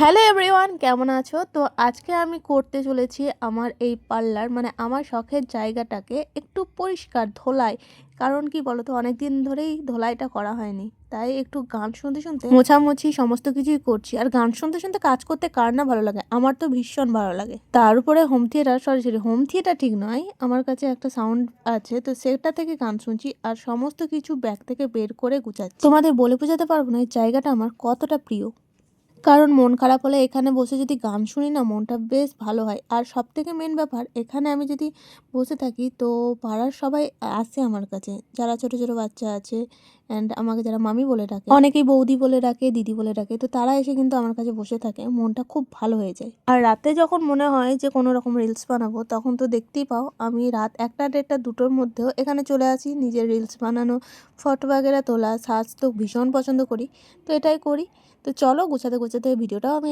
Hello everyone, কেমন আছো? তো আজকে আমি করতে চলেছি আমার এই পার্লার মানে আমার শখের জায়গাটাকে একটু পরিষ্কার ধোলাই। কারণ কি বলো তো, অনেক দিন ধরেই ধোলাইটা করা হয়নি, তাই একটু গান শুনতে শুনতে মোছামুছি সমস্ত কিছুই করছি। আর গান শুনতে শুনতে কাজ করতে কার না ভালো লাগে, আমার তো ভীষণ ভালো লাগে। তার উপরে home theatre, sorry home theatre ঠিক নয়, আমার কাছে একটা সাউন্ড আছে, তো সেটা থেকে গান শুনছি আর সমস্ত কিছু ব্যাগ থেকে বের করে গুছাচ্ছি। তোমাদের বলে বোঝাতে পারবো না এই জায়গাটা আমার কতটা প্রিয়। কারণ মন খারাপ হলে এখানে বসে যদি গান শুনি না, মনটা বেশ ভালো হয়। আর সবথেকে মেন ব্যাপার, এখানে আমি যদি বসে থাকি তো পাড়ার সবাই আসে আমার কাছে, যারা ছোট ছোট বাচ্চা আছে অ্যান্ড আমাকে যারা মামি বলে ডাকে, অনেকেই বৌদি বলে ডাকে, দিদি বলে ডাকে, তো তারা এসে কিন্তু আমার কাছে বসে থাকে, মনটা খুব ভালো হয়ে যায়। আর রাতে যখন মনে হয় যে কোনো রকম রিলস বানাবো, তখন তো দেখতেই পাও আমি রাত 1টা 1:30 2টোর মধ্যেও এখানে চলে আসি। নিজের রিলস বানানো, ফটো বাগেরা তোলা, সাজ তো ভীষণ পছন্দ করি, তো এটাই করি। তো চলো, গোছাতে গোছাতে ভিডিওটাও আমি